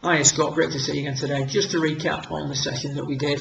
Hi Scott, great to see you again today. Just to recap on the session that we did,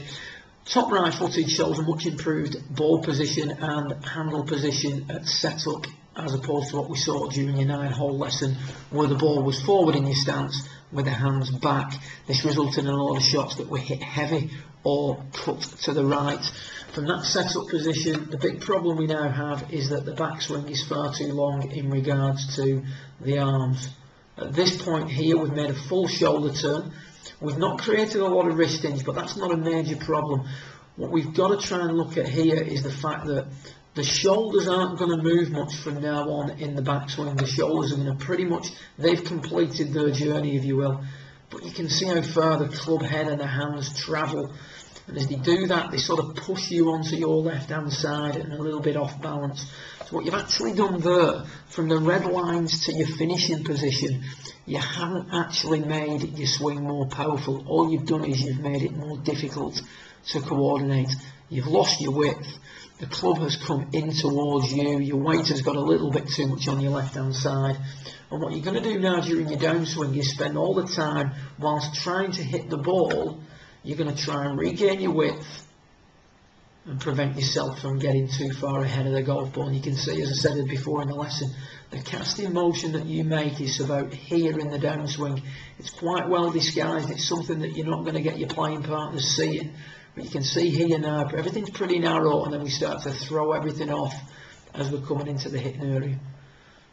top right footed shows a much improved ball position and handle position at setup as opposed to what we saw during your 9-hole lesson where the ball was forward in your stance with the hands back. This resulted in a lot of shots that were hit heavy or cut to the right. From that setup position, the big problem we now have is that the backswing is far too long in regards to the arms. At this point here, we've made a full shoulder turn. We've not created a lot of wrist hinge, but that's not a major problem. What we've got to try and look at here is the fact that the shoulders aren't going to move much from now on in the backswing. The shoulders are going to pretty much, they've completed their journey, if you will. But you can see how far the club head and the hands travel. And as they do that, they sort of push you onto your left-hand side and a little bit off balance. So what you've actually done there, from the red lines to your finishing position, you haven't actually made your swing more powerful. All you've done is you've made it more difficult to coordinate. You've lost your width. The club has come in towards you. Your weight has got a little bit too much on your left-hand side. And what you're going to do now during your downswing is spend all the time, whilst trying to hit the ball, you're going to try and regain your width and prevent yourself from getting too far ahead of the golf ball. And you can see, as I said before in the lesson, the casting motion that you make is about here in the downswing. It's quite well disguised. It's something that you're not going to get your playing partners seeing. But you can see here now, everything's pretty narrow, and then we start to throw everything off as we're coming into the hitting area.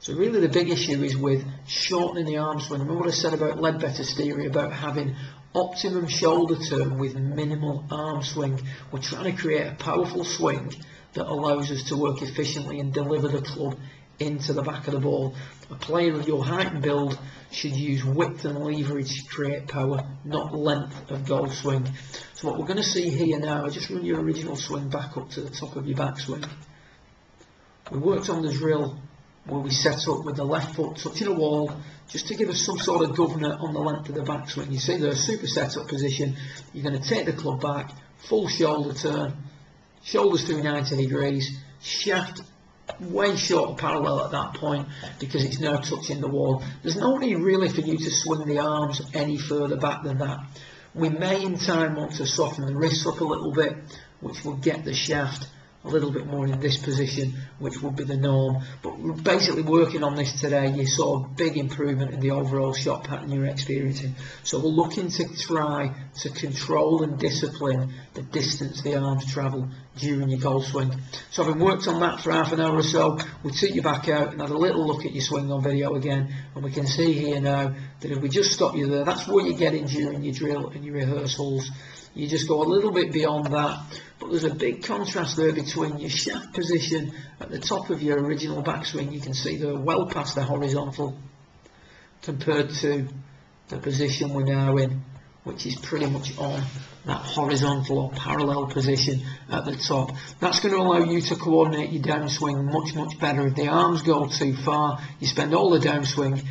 So really the big issue is with shortening the arm swing. Remember what I said about Leadbetter's theory about having optimum shoulder turn with minimal arm swing. We're trying to create a powerful swing that allows us to work efficiently and deliver the club into the back of the ball. A player of your height and build should use width and leverage to create power, not length of golf swing. So what we're going to see here now, I just run your original swing back up to the top of your backswing. We worked on the drill where we set up with the left foot touching a wall, just to give us some sort of governor on the length of the backswing. You see the super setup position. You're going to take the club back, full shoulder turn, shoulders through 90 degrees, shaft way short of parallel at that point because it's now touching the wall. There's no need really for you to swing the arms any further back than that. We may in time want to soften the wrists up a little bit, which will get the shaft a little bit more in this position, which would be the norm. But we're basically working on this today. You saw a big improvement in the overall shot pattern you're experiencing. So we're looking to try to control and discipline the distance the arms travel during your golf swing. So having worked on that for half an hour or so, we took you back out and had a little look at your swing on video again, and we can see here now that if we just stop you there, that's what you're getting during your drill and your rehearsals. You just go a little bit beyond that, but there's a big contrast there between your shaft position at the top of your original backswing. You can see they're well past the horizontal compared to the position we're now in, which is pretty much on that horizontal or parallel position at the top. That's going to allow you to coordinate your downswing much better. If the arms go too far, you spend all the downswing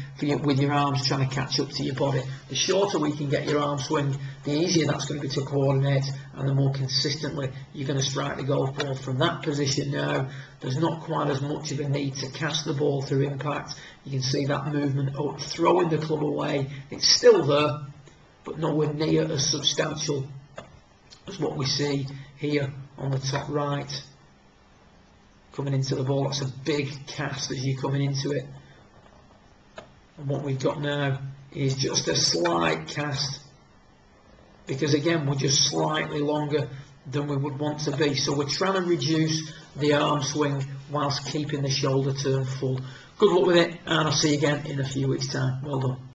with your arms trying to catch up to your body. The shorter we can get your arm swing, the easier that's going to be to coordinate, and the more consistently you're going to strike the golf ball. From that position now, there's not quite as much of a need to cast the ball through impact. You can see that movement up, throwing the club away. It's still there, but nowhere near as substantial as what we see here on the top right. Coming into the ball, that's a big cast as you're coming into it. And what we've got now is just a slight cast, because again we're just slightly longer than we would want to be. So we're trying to reduce the arm swing whilst keeping the shoulder turn full. Good luck with it, and I'll see you again in a few weeks' time. Well done.